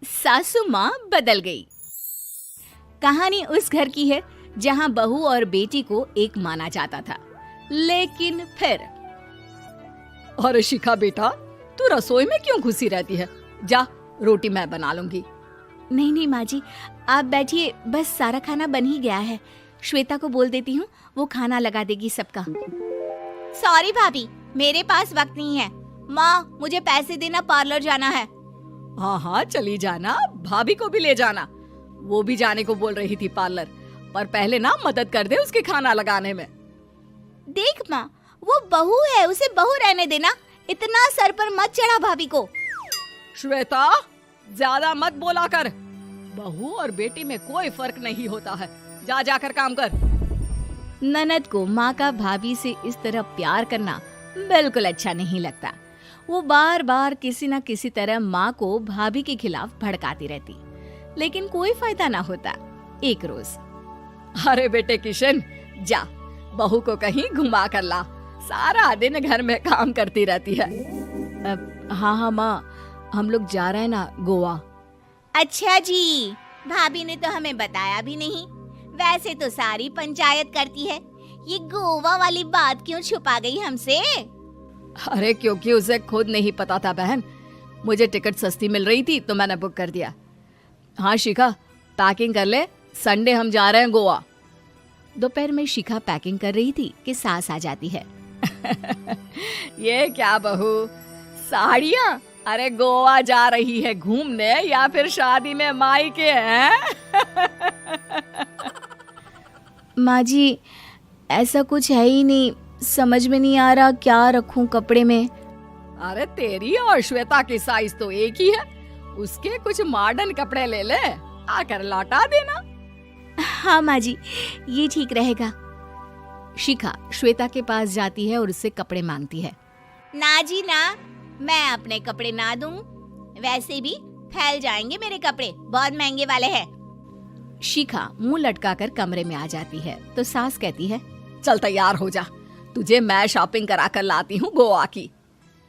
सासू माँ बदल गई। कहानी उस घर की है जहाँ बहू और बेटी को एक माना जाता था, लेकिन फिर अरे शिखा बेटा, तू रसोई में क्यों घुसी रहती है? जा, रोटी मैं बना लूंगी। नहीं नहीं माँ जी, आप बैठिए, बस सारा खाना बन ही गया है। श्वेता को बोल देती हूँ, वो खाना लगा देगी सबका। सॉरी भाभी, मेरे पास वक्त नहीं है। माँ, मुझे पैसे देना, पार्लर जाना है। हाँ हाँ चली जाना, भाभी को भी ले जाना। वो भी जाने को बोल रही थी पार्लर, पर पहले ना मदद कर दे उसके खाना लगाने में। देख माँ, वो बहू है, उसे बहू रहने देना, इतना सर पर मत चढ़ा भाभी को। श्वेता, ज्यादा मत बोला कर। बहू और बेटी में कोई फर्क नहीं होता है। जा जाकर काम कर। ननद को माँ का भाभी से इस तरह प्यार करना बिल्कुल अच्छा नहीं लगता। वो बार बार किसी न किसी तरह माँ को भाभी के खिलाफ भड़काती रहती, लेकिन कोई फायदा ना होता। एक रोज, अरे बेटे किशन, जा बहू को कहीं घुमा कर ला, सारा दिन घर में काम करती रहती है। हाँ हाँ माँ, हम लोग जा रहे हैं ना गोवा। अच्छा जी, भाभी ने तो हमें बताया भी नहीं। वैसे तो सारी पंचायत करती है, ये गोवा वाली बात क्यों छुपा गई हमसे? अरे क्योंकि उसे खुद नहीं पता था बहन। मुझे टिकट सस्ती मिल रही थी तो मैंने बुक कर दिया। हाँ शिखा, पैकिंग कर ले, संडे हम जा रहे हैं गोवा। दोपहर में शिखा पैकिंग कर रही थी कि सास आ जाती है। ये क्या बहू, साड़ियाँ? अरे गोवा जा रही है घूमने या फिर शादी में मायके हैं? माँ जी, ऐसा कुछ है ही नहीं, समझ में नहीं आ रहा क्या रखूं कपड़े में। अरे तेरी और श्वेता की साइज तो एक ही है, उसके कुछ मॉडर्न कपड़े ले ले, आकर लौटा देना। हाँ माँ जी, ये ठीक रहेगा। शिखा श्वेता के पास जाती है और उससे कपड़े मांगती है। ना जी ना, मैं अपने कपड़े ना दूं, वैसे भी फैल जाएंगे मेरे कपड़े, बहुत महंगे वाले हैं। शिखा मुंह लटकाकर कमरे में आ जाती है तो सास कहती है, चल तैयार हो जा, तुझे मैं शॉपिंग करा कर लाती हूँ गोवा की।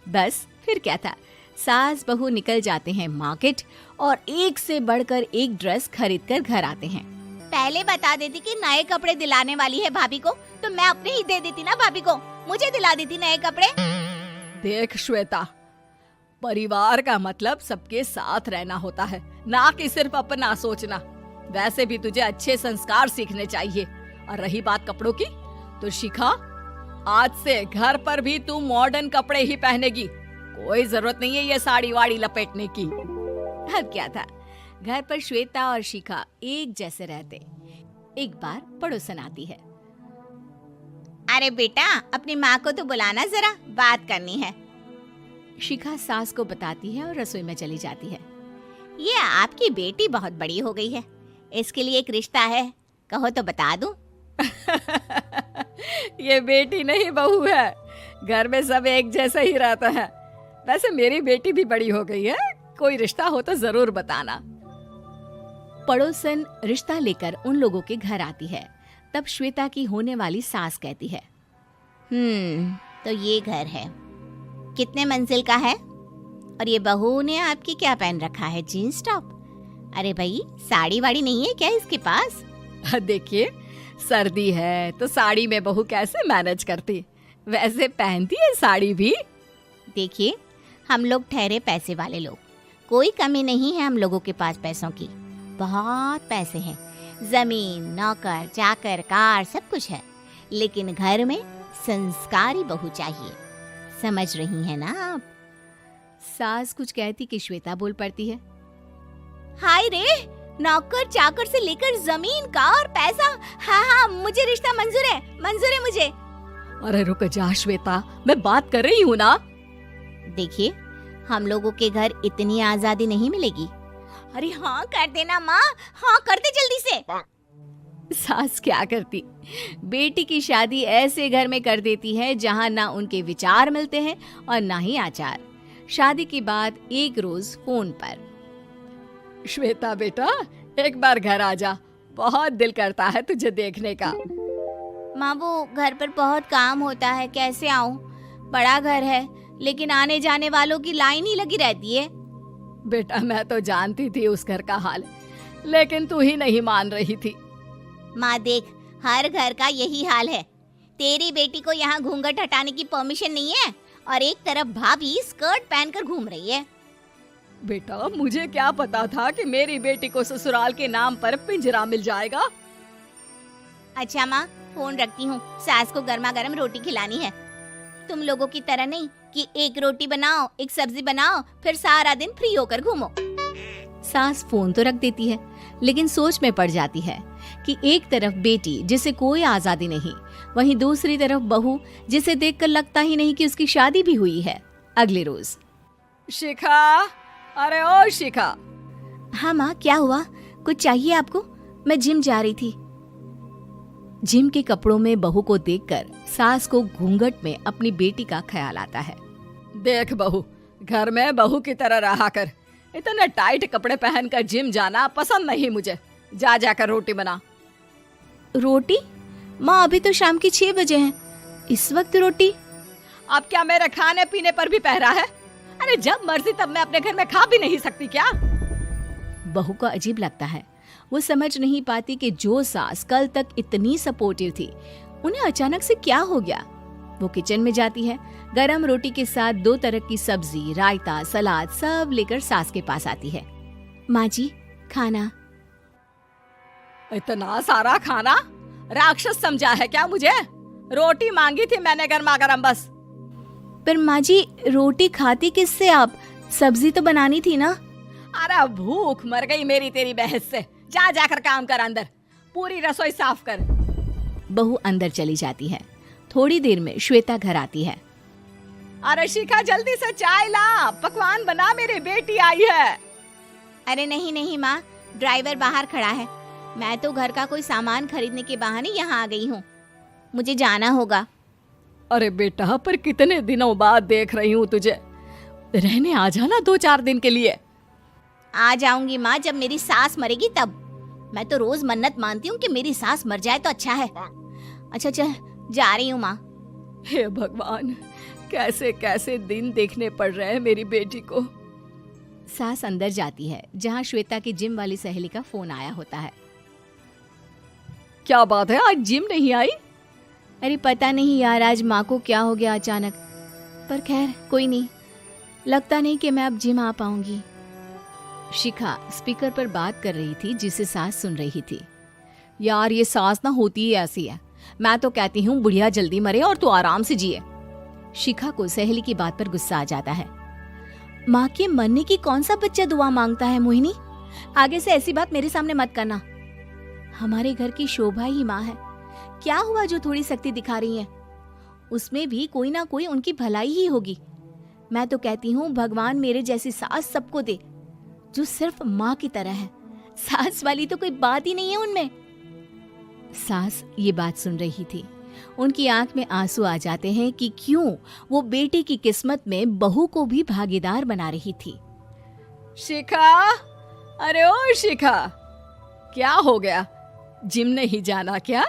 बस फिर क्या था, सास बहू निकल जाते हैं मार्केट और एक से बढ़कर एक ड्रेस खरीद कर घर आते हैं। पहले बता देती कि नए कपड़े दिलाने वाली है भाभी को, तो मैं अपने ही दे देती ना भाभी को, मुझे दिला देती नए कपड़े। देख श्वेता, परिवार का मतलब सबके साथ रहना होता है, ना कि सिर्फ अपना सोचना। वैसे भी तुझे अच्छे संस्कार सीखने चाहिए। और रही बात कपड़ों की, तो शिखा, आज से घर पर भी तू मॉडर्न कपड़े ही पहनेगी। कोई जरूरत नहीं है ये साड़ी वाड़ी लपेटने की। अब क्या था, घर पर श्वेता और शिखा एक जैसे रहते। एक बार पड़ोसन आती है। अरे बेटा, अपनी माँ को तो बुलाना, जरा बात करनी है। शिखा सास को बताती है और रसोई में चली जाती है। ये आपकी बेटी बहुत बड़ी हो गई है, इसके लिए एक रिश्ता है, कहो तो बता दूं। ये बेटी नहीं बहू है, घर में सब एक जैसा ही रहता है। वैसे मेरी बेटी भी बड़ी हो गई है, कोई रिश्ता हो तो जरूर बताना। पड़ोसन रिश्ता लेकर उन लोगों के घर आती है। तब श्वेता की होने वाली सास कहती है, तो ये घर है, कितने मंजिल का है? और ये बहू ने आपकी क्या पहन रखा है, जीन्स टॉप? अरे भाई, साड़ी वाड़ी नहीं है क्या इसके पास? देखिए, सर्दी है तो साड़ी में बहू कैसे मैनेज करती, वैसे पहनती है साड़ी भी। देखिए, हम लोग ठहरे पैसे वाले लोग, कोई कमी नहीं है हम लोगों के पास पैसों की, बहुत पैसे हैं, जमीन, नौकर चाकर, कार, सब कुछ है, लेकिन घर में संस्कारी बहू चाहिए, समझ रही हैं ना आप? सास कुछ कहती कि श्वेता बोल पड़ती है, हाय रे, नौकर चाकर से लेकर जमीन, कार, पैसा, हाँ, मुझे रिश्ता मंजूर है मुझे। अरे रुक जा श्वेता, मैं बात कर रही हूँ ना। देखिए, हम लोगों के घर इतनी आजादी नहीं मिलेगी। अरे हाँ कर देना माँ, हाँ कर दे जल्दी से। सास क्या करती, बेटी की शादी ऐसे घर में कर देती है जहाँ ना उनके विचार मिलते हैं और ना ही आचार। शादी के बाद एक रोज फोन पर, श्वेता बेटा, एक बार घर आ जा, बहुत दिल करता है तुझे देखने का। माँ, वो घर पर बहुत काम होता है, कैसे आऊँ? बड़ा घर है, लेकिन आने जाने वालों की लाइन ही लगी रहती है। बेटा मैं तो जानती थी उस घर का हाल, लेकिन तू ही नहीं मान रही थी। माँ देख, हर घर का यही हाल है। तेरी बेटी को यहाँ घूंघट हटाने की परमिशन नहीं है और एक तरफ भाभी स्कर्ट पहनकर घूम रही है। बेटा मुझे क्या पता था कि मेरी बेटी को ससुराल के नाम पर पिंजरा मिल जाएगा। अच्छा माँ, फोन रखती हूँ, सास को गर्मा गर्म रोटी खिलानी है। तुम लोगों की तरह नहीं कि एक रोटी बनाओ, एक सब्जी बनाओ, फिर सारा दिन फ्री होकर घूमो। सास फोन तो रख देती है, लेकिन सोच में पड़ जाती है कि एक तरफ बेटी जिसे कोई आजादी नहीं, वहीं दूसरी तरफ बहू जिसे देखकर लगता ही नहीं कि उसकी शादी भी हुई है। अगले रोज। शिखा, अरे ओ शिखा। हाँ माँ, क्या हुआ? कुछ चाहिए आपको? मैं जिम जा रही थी। जिम के कपड़ों में बहू को देखकर सास को घूंघट में अपनी बेटी का ख्याल आता है। देख बहू, घर में बहू की तरह रहा कर। इतने टाइट कपड़े पहनकर जिम जाना पसंद नहीं मुझे। जा जाकर रोटी बना। रोटी? माँ अभी तो शाम की 6 बजे हैं, इस वक्त रोटी? अब क्या मेरे खाने पीने पर भी पहरा है? अरे जब मर्जी तब मैं अपने घर में खा भी नहीं सकती क्या? बहू को अजीब लगता है। वो समझ नहीं पाती कि जो सास कल तक इतनी सपोर्टिव थी, उन्हें अचानक से क्या हो गया। वो किचन में जाती है, गरम रोटी के साथ 2 तरह की सब्जी, रायता, सलाद सब लेकर सास के पास आती है। माँ जी, खाना। इतना सारा खाना? राक्षस समझा है क्या मुझे? रोटी मांगी थी मैंने गर्मा गर्म बस। पर माँ जी, रोटी खाती किससे आप? सब्जी तो बनानी थी ना। अरे भूख मर गई मेरी तेरी बहस से। जा जाकर काम कर, अंदर पूरी रसोई साफ कर। बहू अंदर चली जाती है। थोड़ी देर में श्वेता घर आती है। अरे शिखा, जल्दी से चाय ला, पकवान बना, मेरी बेटी आई है। अरे नहीं नहीं माँ, ड्राइवर बाहर खड़ा है। मैं तो घर का कोई सामान खरीदने के बहाने यहाँ आ गई हूँ, मुझे जाना होगा। अरे बेटा, पर कितने दिनों बाद देख रही हूँ तुझे, रहने आ जाना 2-4 दिन के लिए। आ जाऊंगी माँ, जब मेरी सास मरेगी तब। मैं तो रोज मन्नत मानती हूँ कि मेरी सास मर जाए तो अच्छा है। अच्छा चल, जा रही हूँ माँ। हे भगवान, कैसे कैसे दिन देखने पड़ रहे हैं मेरी बेटी को। सास अंदर जाती है, जहाँ श्वेता की जिम वाली सहेली का फोन आया होता है। क्या बात है, आज जिम नहीं आई? अरे पता नहीं यार, आज माँ को क्या हो गया अचानक। पर खैर कोई नहीं, लगता नहीं कि मैं अब जिम आ पाऊंगी। शिखा स्पीकर पर बात कर रही थी, जिसे सास सुन रही थी। यार ये सास ना होती ही ऐसी है। मैं तो कहती हूँ बुढ़िया जल्दी मरे और तू आराम से जिए। शिखा को सहेली की बात पर गुस्सा आ जाता है। माँ के मरने की कौन सा बच्चा दुआ मांगता है मोहिनी? आगे से ऐसी बात मेरे सामने मत करना। हमारे घर की शोभा ही माँ है। क्या हुआ जो थोड़ी सख्ती दिखा रही है? उसमें भी कोई ना कोई उनकी भलाई ही होगी। मैं तो कहती हूँ भगवान मेरे जैसी सास सबको दे, जो सिर्फ माँ की तरह है। सास वाली तो कोई बात ही नहीं है उनमें। सास ये बात सुन रही थी। उनकी आंख में आंसू आ जाते हैं कि क्यों वो बेटी की किस्मत में बहू को भी भागीदार बना रही थी। शिखा, अरे ओ शिखा, क्या हो गया? जिम नहीं जाना क्या?